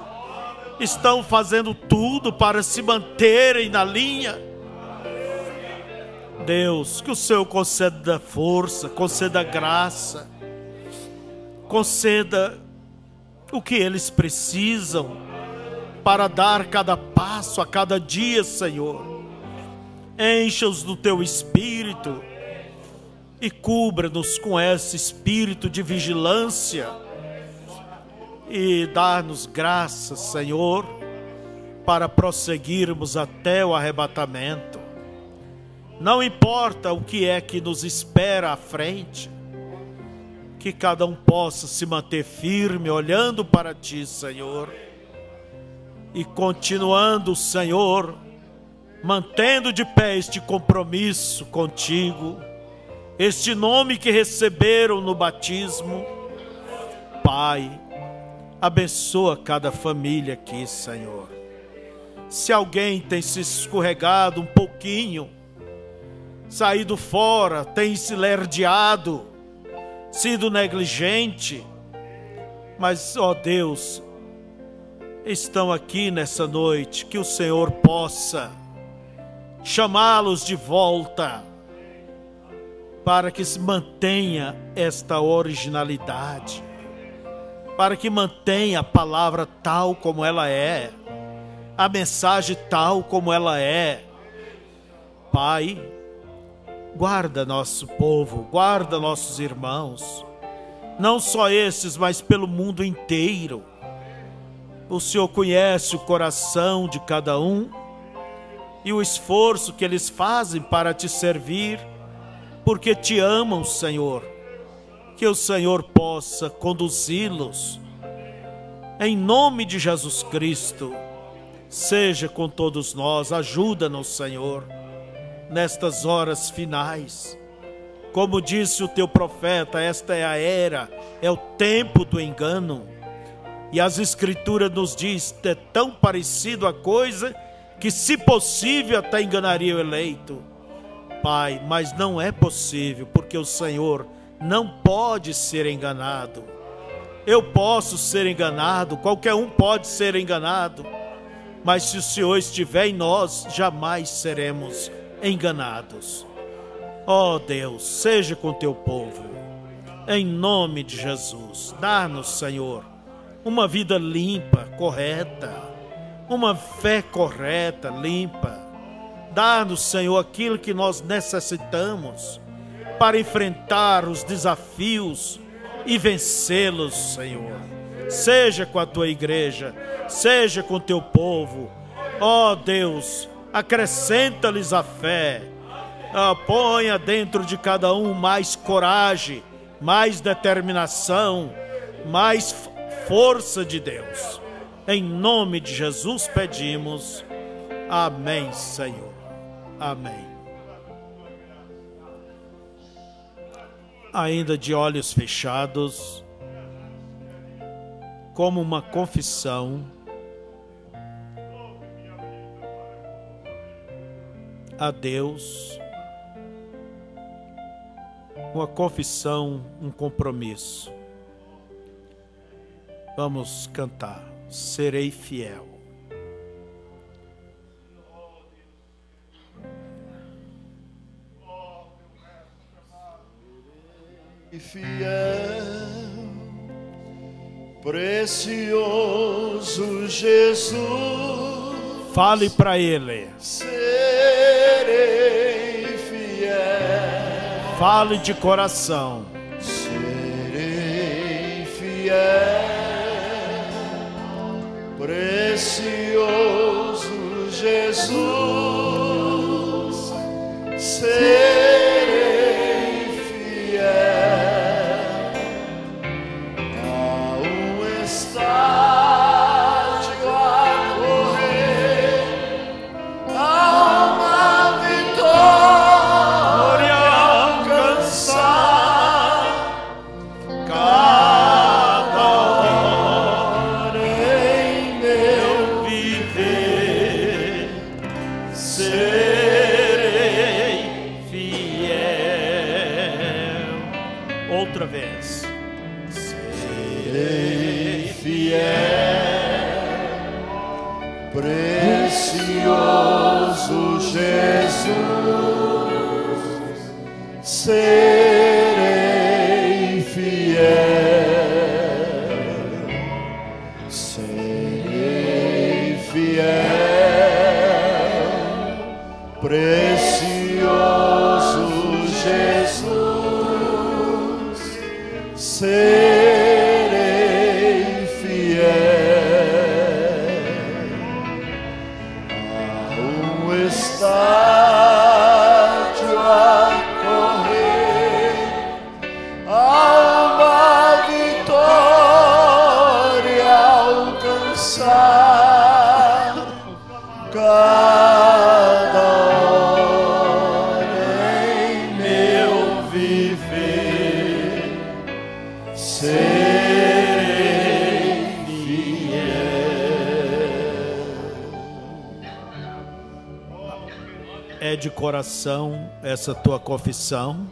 estão fazendo tudo para se manterem na linha. Deus, que o Senhor conceda força, conceda graça, conceda o que eles precisam para dar cada passo a cada dia, Senhor. Encha-os do Teu Espírito e cubra-nos com esse espírito de vigilância. E dá-nos graças, Senhor, para prosseguirmos até o arrebatamento. Não importa o que é que nos espera à frente, que cada um possa se manter firme, olhando para Ti, Senhor, e continuando, Senhor, mantendo de pé este compromisso contigo, este nome que receberam no batismo. Pai, abençoa cada família aqui, Senhor. Se alguém tem se escorregado um pouquinho, saído fora, tem se lerdeado, sido negligente, mas, ó Deus, estão aqui nessa noite, que o Senhor possa chamá-los de volta, para que se mantenha esta originalidade, para que mantenha a palavra tal como ela é, a mensagem tal como ela é. Pai, guarda nosso povo, guarda nossos irmãos, não só esses, mas pelo mundo inteiro. O Senhor conhece o coração de cada um e o esforço que eles fazem para te servir, porque te amam, Senhor. Que o Senhor possa conduzi-los em nome de Jesus Cristo. Seja com todos nós, ajuda-nos, Senhor, nestas horas finais. Como disse o teu profeta, esta é a era, é o tempo do engano. E as Escrituras nos diz que é tão parecido a coisa que, se possível, até enganaria o eleito. Pai, mas não é possível, porque o Senhor não pode ser enganado. Eu posso ser enganado, qualquer um pode ser enganado, mas se o Senhor estiver em nós, jamais seremos enganados. Ó Deus, seja com teu povo, em nome de Jesus. Dá-nos, Senhor, uma vida limpa, correta, uma fé correta, limpa. Dá-nos, Senhor, aquilo que nós necessitamos para enfrentar os desafios e vencê-los, Senhor. Seja com a tua igreja, seja com o teu povo. Ó Deus, acrescenta-lhes a fé. Ponha dentro de cada um mais coragem, mais determinação, mais força de Deus. Em nome de Jesus pedimos. Amém, Senhor. Amém. Ainda de olhos fechados, como uma confissão a Deus, uma confissão, um compromisso. Vamos cantar. Serei fiel. Fiel, precioso Jesus, fale para Ele. Serei fiel, fale de coração. Serei fiel, precioso Jesus, serei precioso Jesus, serei fiel, serei fiel, precioso Jesus, serei fiel. Estádio a correr a uma vitória alcançar, cada hora em meu viver serei fiel. É de coração essa tua confissão?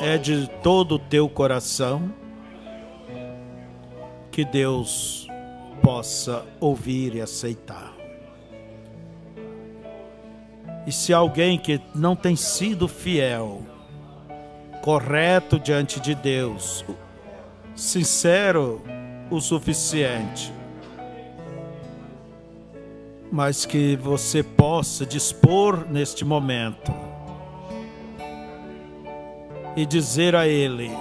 É de todo o teu coração? Que Deus possa ouvir e aceitar. E se alguém que não tem sido fiel, correto diante de Deus, sincero o suficiente, mas que você possa dispor neste momento e dizer a Ele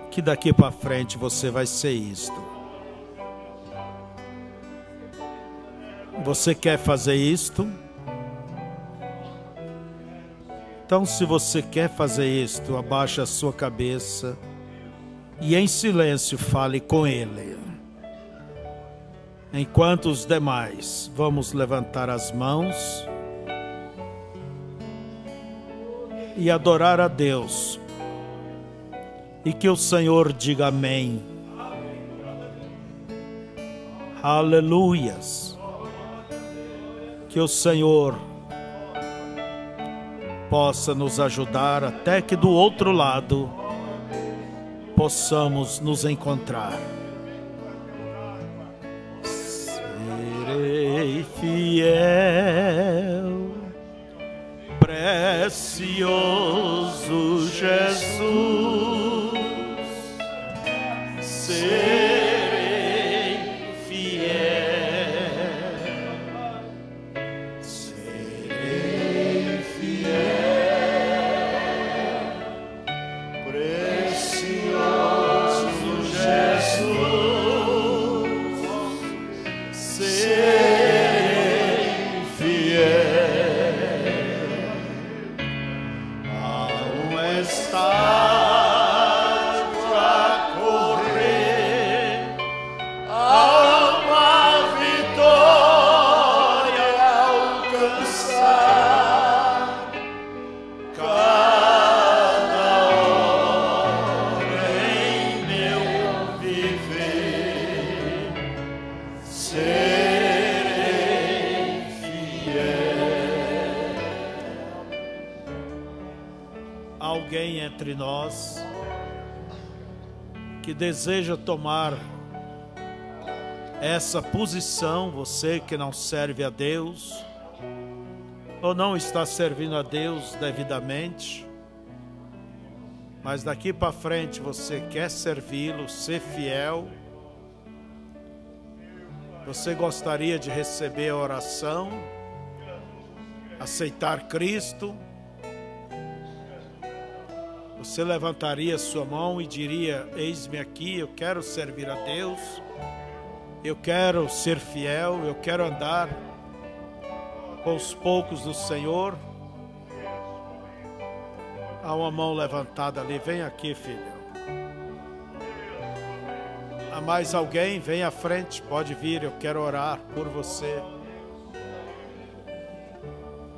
que daqui para frente você vai ser isto. Você quer fazer isto? Então, se você quer fazer isto, abaixe a sua cabeça e em silêncio fale com Ele. Enquanto os demais vamos levantar as mãos e adorar a Deus. E que o Senhor diga amém. Aleluias. Que o Senhor possa nos ajudar até que do outro lado possamos nos encontrar. Serei fiel, precioso Jesus, serei fiel, serei fiel, precioso Jesus, serei fiel, ao estádio a correr, a uma vitória alcançar, cada hora em meu viver, serei fiel. Alguém entre nós que deseja tomar essa posição, você que não serve a Deus ou não está servindo a Deus devidamente, mas daqui para frente você quer servi-lo, ser fiel, você gostaria de receber a oração, aceitar Cristo, você levantaria sua mão e diria: eis-me aqui, eu quero servir a Deus, eu quero ser fiel, eu quero andar com os poucos do Senhor. Há uma mão levantada ali, vem aqui, filho. Há mais alguém? Vem à frente, pode vir, eu quero orar por você.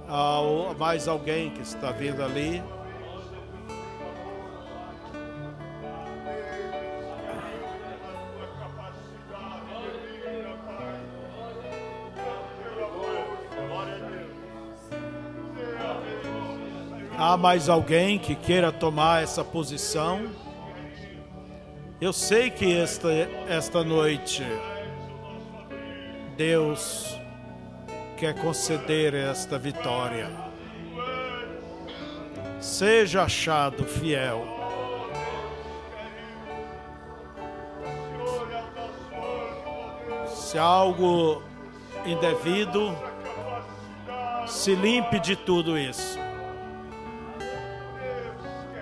Há mais alguém que está vindo ali? Há mais alguém que queira tomar essa posição? Eu sei que esta noite Deus quer conceder esta vitória. Seja achado fiel. Se há algo indevido, se limpe de tudo isso.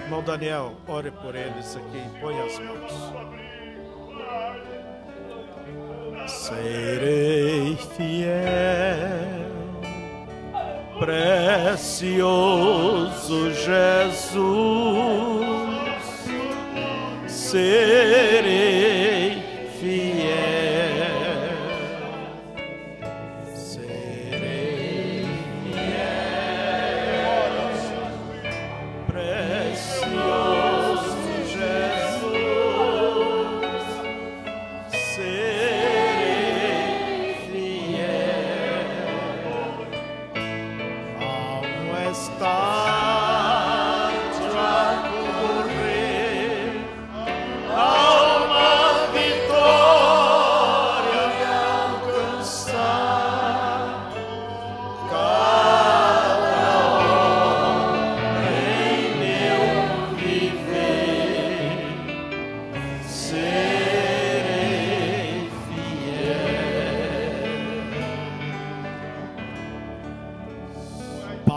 Irmão Daniel, ore por eles aqui, põe as mãos. Serei fiel, precioso Jesus, serei fiel.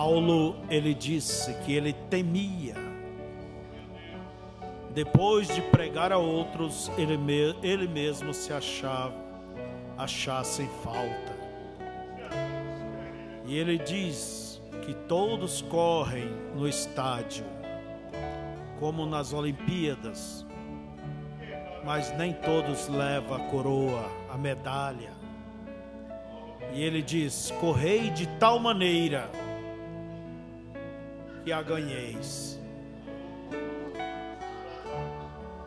Paulo, ele disse que ele temia, depois de pregar a outros, ele mesmo se achasse em falta. E ele diz que todos correm no estádio, como nas Olimpíadas, mas nem todos levam a coroa, a medalha. E ele diz: correi de tal maneira que a ganheis.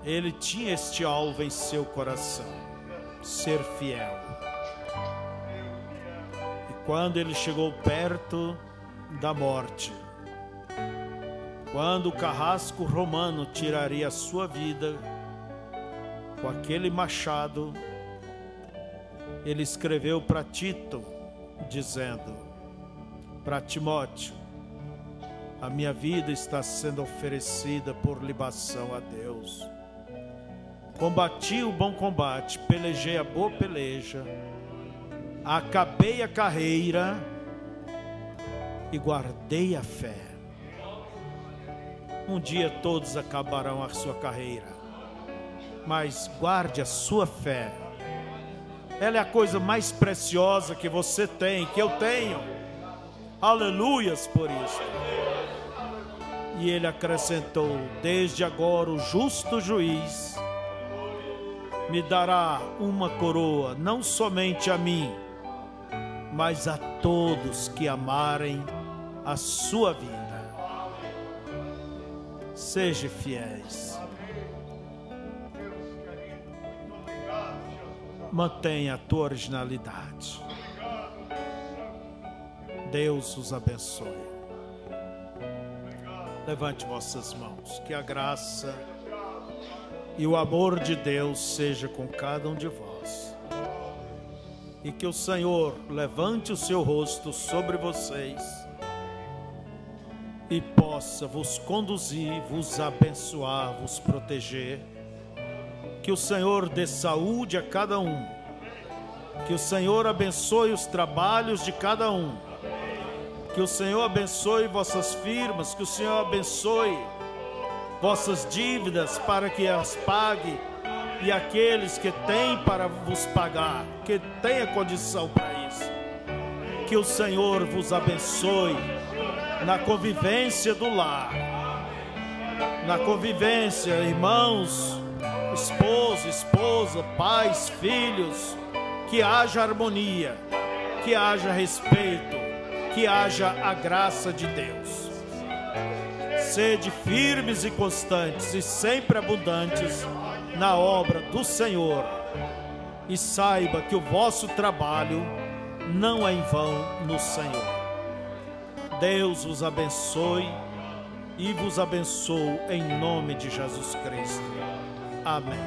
Ele tinha este alvo em seu coração, ser fiel. E quando ele chegou perto da morte, quando o carrasco romano tiraria a sua vida com aquele machado, ele escreveu para Tito, dizendo para Timóteo: a minha vida está sendo oferecida por libação a Deus. Combati o bom combate, pelejei a boa peleja, acabei a carreira e guardei a fé. Um dia todos acabarão a sua carreira, mas guarde a sua fé. Ela é a coisa mais preciosa que você tem, que eu tenho. Aleluias por isso. E ele acrescentou: desde agora o justo juiz me dará uma coroa, não somente a mim, mas a todos que amarem a sua vida. Seja fiéis. Mantenha a tua originalidade. Deus os abençoe. Levante vossas mãos. Que a graça e o amor de Deus seja com cada um de vós. E que o Senhor levante o seu rosto sobre vocês e possa vos conduzir, vos abençoar, vos proteger. Que o Senhor dê saúde a cada um. Que o Senhor abençoe os trabalhos de cada um. Que o Senhor abençoe vossas firmas. Que o Senhor abençoe vossas dívidas para que as pague. E aqueles que têm para vos pagar, que tenha condição para isso. Que o Senhor vos abençoe na convivência do lar. Na convivência, irmãos, esposo, esposa, pais, filhos, que haja harmonia, que haja respeito, que haja a graça de Deus. Sede firmes e constantes e sempre abundantes na obra do Senhor, e saiba que o vosso trabalho não é em vão no Senhor. Deus vos abençoe e vos abençoo em nome de Jesus Cristo. Amém.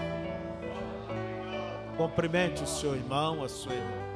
Cumprimente o seu irmão, a sua irmã.